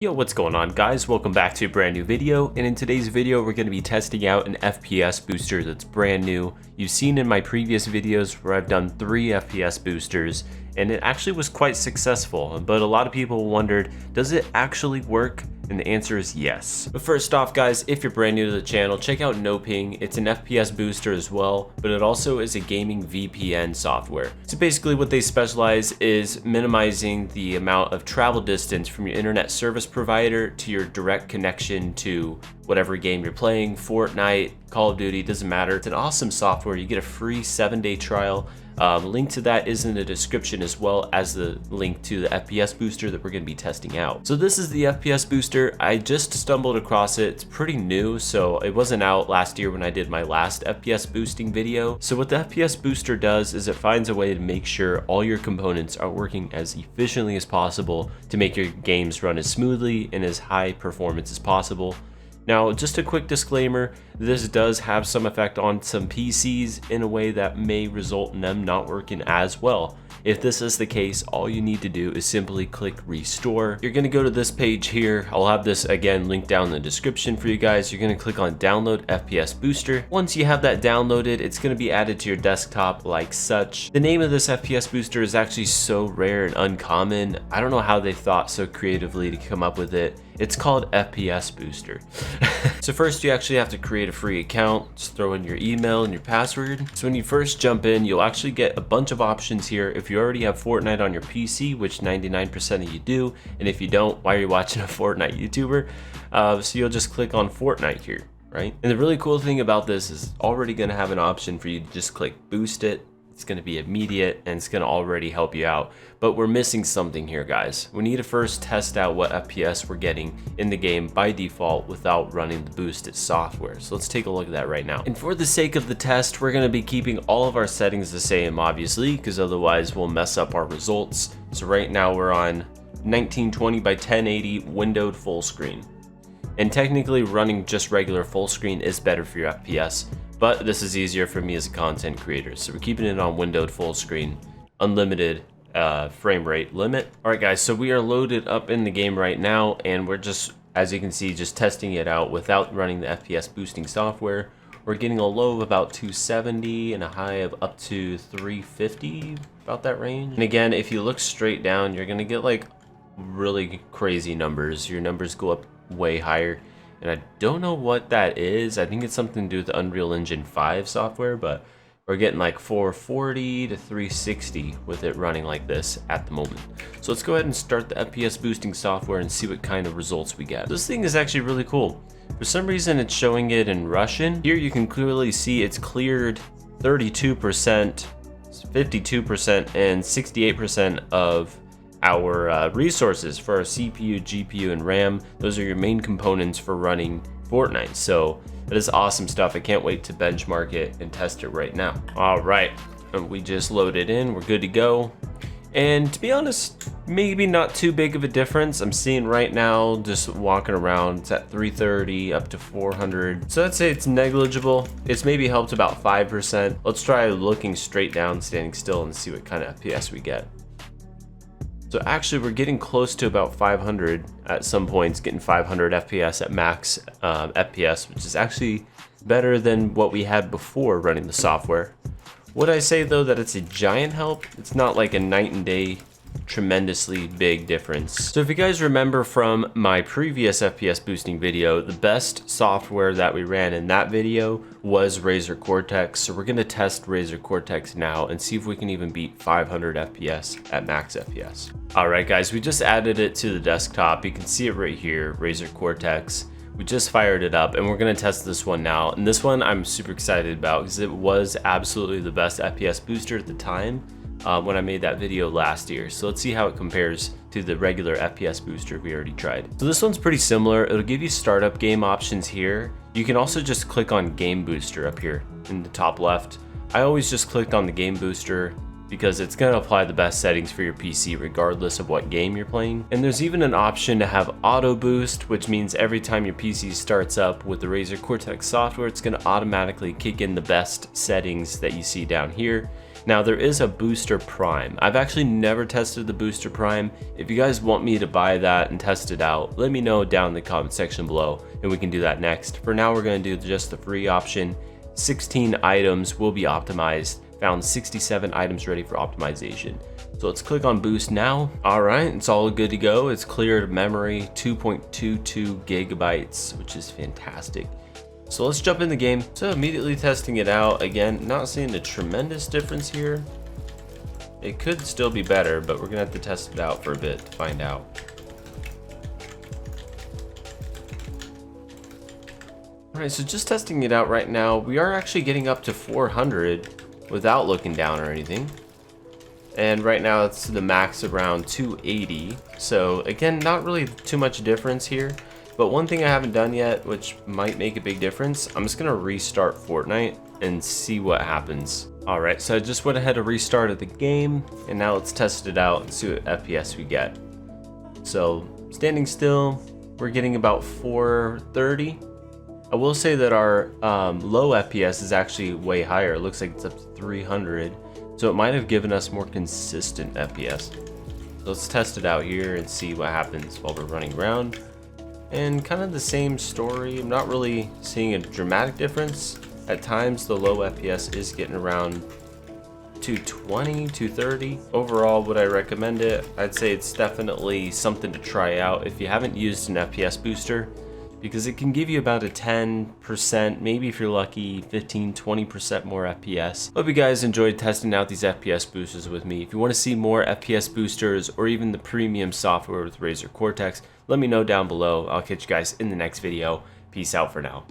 Yo, what's going on guys? Welcome back to a brand new video, and in today's video we're going to be testing out an FPS booster that's brand new. You've seen in my previous videos where I've done 3 FPS boosters and it actually was quite successful, but a lot of people wondered, does it actually work? And the answer is yes. But first off guys, if you're brand new to the channel, check out NoPing. It's an FPS booster as well, but it also is a gaming VPN software. So basically what they specialize is minimizing the amount of travel distance from your internet service provider to your direct connection to whatever game you're playing, Fortnite, Call of Duty, doesn't matter. It's an awesome software. You get a free 7-day trial. Link to that is in the description, as well as the link to the FPS booster that we're going to be testing out. So this is the FPS booster. I just stumbled across it. It's pretty new, so it wasn't out last year when I did my last FPS boosting video. So what the FPS booster does is it finds a way to make sure all your components are working as efficiently as possible to make your games run as smoothly and as high performance as possible. Now, just a quick disclaimer, this does have some effect on some PCs in a way that may result in them not working as well. If this is the case, all you need to do is simply click restore. You're gonna go to this page here. I'll have this again linked down in the description for you guys. You're gonna click on download FPS booster. Once you have that downloaded, it's gonna be added to your desktop like such. The name of this FPS booster is actually so rare and uncommon. I don't know how they thought so creatively to come up with it. It's called FPS Booster. So first you actually have to create a free account. Just throw in your email and your password. So when you first jump in, you'll actually get a bunch of options here. If you already have Fortnite on your PC, which 99% of you do, and if you don't, why are you watching a Fortnite YouTuber? So you'll just click on Fortnite here, right? And the really cool thing about this is it's already gonna have an option for you to just click boost it. It's going to be immediate and it's going to already help you out. But we're missing something here, guys. We need to first test out what FPS we're getting in the game by default without running the boosted software. So let's take a look at that right now. And for the sake of the test, we're going to be keeping all of our settings the same, obviously, because otherwise we'll mess up our results. So right now we're on 1920 by 1080 windowed full screen. And technically running just regular full screen is better for your FPS. But this is easier for me as a content creator. So we're keeping it on windowed full screen, unlimited frame rate limit. All right guys, so we are loaded up in the game right now and we're just, as you can see, just testing it out without running the FPS boosting software. We're getting a low of about 270 and a high of up to 350, about that range. And again, if you look straight down, you're gonna get like really crazy numbers. Your numbers go up way higher. And I don't know what that is. I think it's something to do with the Unreal Engine 5 software, but we're getting like 440 to 360 with it running like this at the moment. So let's go ahead and start the FPS boosting software and see what kind of results we get. This thing is actually really cool. For some reason it's showing it in Russian. Here you can clearly see it's cleared 32%, 52%, and 68% of our resources for our CPU, GPU, and RAM. Those are your main components for running Fortnite. So that is awesome stuff. I can't wait to benchmark it and test it right now. All right, and we just loaded in. We're good to go. And to be honest, maybe not too big of a difference. I'm seeing right now, just walking around, it's at 330 up to 400. So I'd say it's negligible. It's maybe helped about 5%. Let's try looking straight down, standing still, and see what kind of FPS we get. So actually we're getting close to about 500 at some points, getting 500 FPS at max FPS, which is actually better than what we had before running the software. Would I say though that it's a giant help? It's not like a night and day tremendously big difference. So if you guys remember from my previous FPS boosting video, the best software that we ran in that video was Razer Cortex. So we're gonna test Razer Cortex now and see if we can even beat 500 FPS at max FPS. All right guys, we just added it to the desktop. You can see it right here, Razer Cortex. We just fired it up and we're gonna test this one now. And this one I'm super excited about because it was absolutely the best FPS booster at the time. When I made that video last year. So let's see how it compares to the regular FPS booster we already tried. So this one's pretty similar. It'll give you startup game options here. You can also just click on game booster up here in the top left. I always just clicked on the game booster because it's going to apply the best settings for your PC regardless of what game you're playing. And there's even an option to have auto boost, which means every time your PC starts up with the Razer Cortex software, it's going to automatically kick in the best settings that you see down here. Now there is a Booster Prime. I've actually never tested the Booster Prime. If you guys want me to buy that and test it out, let me know down in the comment section below and we can do that next. For now, we're going to do just the free option. 16 items will be optimized. Found 67 items ready for optimization. So let's click on boost now. All right, it's all good to go. It's cleared memory, 2.22 gigabytes, which is fantastic. So let's jump in the game. So immediately testing it out. Again, not seeing a tremendous difference here. It could still be better, but we're gonna have to test it out for a bit to find out. All right, so just testing it out right now. We are actually getting up to 400 without looking down or anything. And right now it's the max around 280. So again, not really too much difference here. But one thing I haven't done yet, which might make a big difference, I'm just gonna restart Fortnite and see what happens. All right, so I just went ahead and restarted the game, and now let's test it out and see what FPS we get. So standing still, we're getting about 430. I will say that our low FPS is actually way higher. It looks like it's up to 300. So it might have given us more consistent FPS. So let's test it out here and see what happens while we're running around. And kind of the same story. I'm not really seeing a dramatic difference. At times the low FPS is getting around 220, 230. Overall, would I recommend it? I'd say it's definitely something to try out if you haven't used an FPS booster, because it can give you about a 10%, maybe if you're lucky, 15, 20% more FPS. Hope you guys enjoyed testing out these FPS boosters with me. If you want to see more FPS boosters or even the premium software with Razer Cortex, let me know down below. I'll catch you guys in the next video. Peace out for now.